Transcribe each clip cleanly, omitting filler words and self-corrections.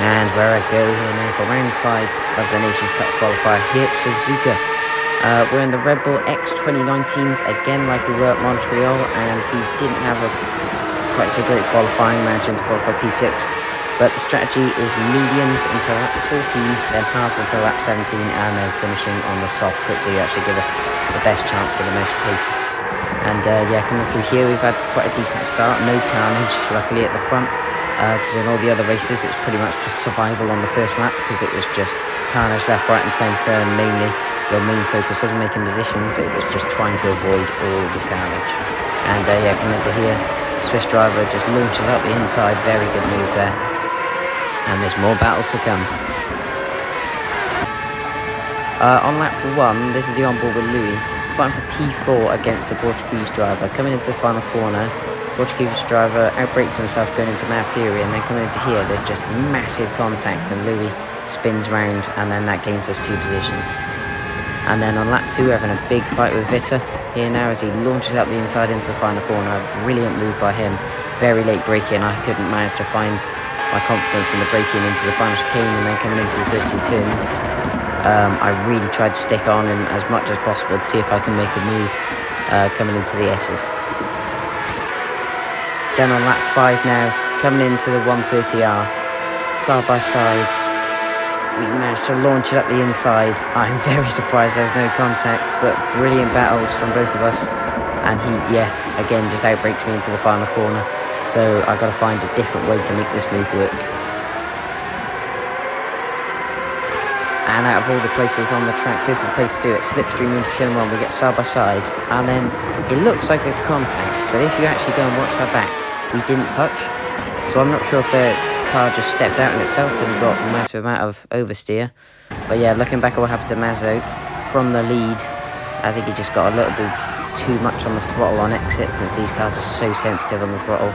And where I go here now for round 5 of the Nations Cup qualifier here at Suzuka. We're in the Red Bull X 2019s again, like we were at Montreal, and we didn't have a quite so great qualifying, managing to qualify P6. But the strategy is mediums until lap 14, then hards until lap 17, and then finishing on the soft to actually give us the best chance for the most pace. And yeah, coming through here, we've had quite a decent start, no carnage, luckily at the front. Because in all the other races, it was pretty much just survival on the first lap, because it was just carnage left, right and centre, and mainly your main focus wasn't making positions, it was just trying to avoid all the carnage. And yeah, coming into here, the Swiss driver just launches up the inside, very good move there. And there's more battles to come. On lap 1, this is the onboard with Louis, fighting for P4 against the Portuguese driver. Coming into the final corner, Portuguese driver outbrakes himself going into Mad Fury, and then coming into here there's just massive contact and Louis spins round, and then that gains us 2 positions. And then on lap 2 we're having a big fight with Vitter here now as he launches up the inside into the final corner. A brilliant move by him, very late braking. I couldn't manage to find my confidence in the braking into the final chicane, and then coming into the first 2 turns I really tried to stick on him as much as possible to see if I can make a move coming into the S's. Then on lap 5 now, coming into the 130R, side by side, we managed to launch it up the inside. I'm very surprised there was no contact, but brilliant battles from both of us. And he, yeah, again just outbrakes me into the final corner. So I've got to find a different way to make this move work. And out of all the places on the track, this is the place to do it. Slipstream into turn 1, we get side by side, and then it looks like there's contact, but if you actually go and watch that back, we didn't touch. So I'm not sure if the car just stepped out in itself and he got a massive amount of oversteer. But yeah, looking back at what happened to Mazzo from the lead, I think he just got a little bit too much on the throttle on exit, since these cars are so sensitive on the throttle,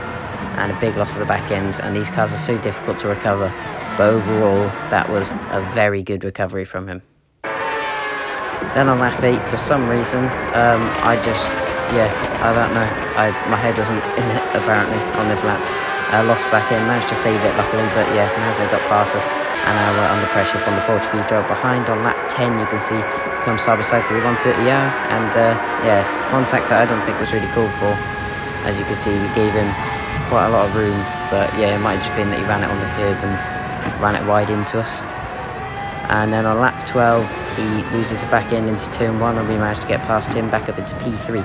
and a big loss of the back end, and these cars are so difficult to recover. But overall, that was a very good recovery from him. Then on lap 8, for some reason, I don't know. My head wasn't in it, apparently, on this lap. Lost back in, managed to save it, luckily, but yeah, Mazzo got past us, and now we're under pressure from the Portuguese driver behind. On lap 10, you can see, come side by side to the 130R, and yeah, contact that I don't think was really called for. As you can see, we gave him quite a lot of room, but yeah, it might have just been that he ran it on the curb and ran it wide into us. And then on lap 12 he loses the back end into turn 1, and we managed to get past him back up into P3.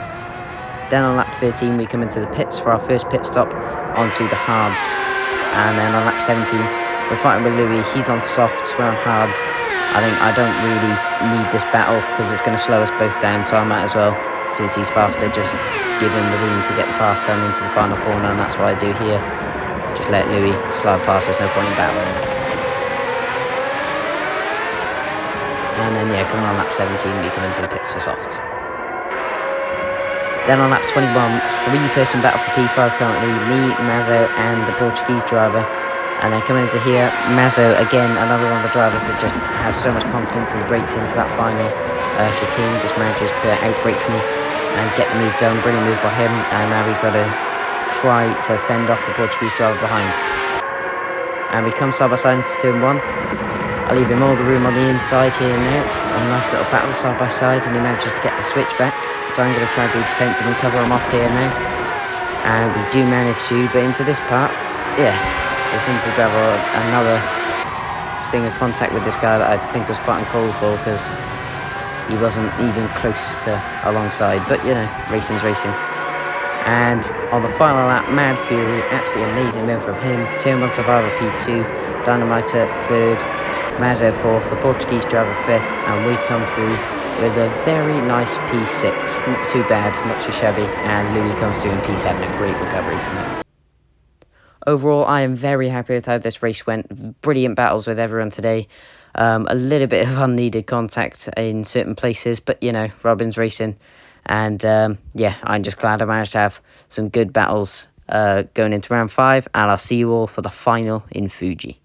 Then on lap 13 we come into the pits for our first pit stop onto the hards. And then on lap 17 we're fighting with Louis. He's on softs, we're on hards. I think I don't really need this battle because it's going to slow us both down, so I might as well, since he's faster, just give him the room to get the pass done into the final corner, and that's what I do here. Just let Louis slide past, there's no point in battling. And then yeah, coming on lap 17 we come into the pits for softs. Then on lap 21, 3-person battle for P5 currently, me, Mazzo and the Portuguese driver. And then coming into here, Mazzo again, another one of the drivers that just has so much confidence and breaks into that final chicane, just manages to outbrake me and get the move done. Brilliant move by him, and now we've got to try to fend off the Portuguese driver behind. And we come side by side into turn 1. I leave him all the room on the inside here now. A nice little battle side by side, and he manages to get the switch back. So I'm going to try and be defensive and cover him off here now. And we do manage to, but into this part, yeah, it seems to grab another thing of contact with this guy that I think was quite uncalled for, because he wasn't even close to alongside. But you know, racing's racing. And on the final lap, Mad Fury, absolutely amazing win from him. Turn 1 survivor P2, Dynamiter 3rd, Mazzo 4th, the Portuguese driver 5th, and we come through with a very nice P6. Not too bad, not too shabby, and Louis comes through in P7, a great recovery from him. Overall, I am very happy with how this race went. Brilliant battles with everyone today. A little bit of unneeded contact in certain places, but you know, Robin's racing. And yeah, I'm just glad I managed to have some good battles going into round 5, and I'll see you all for the final in Fuji.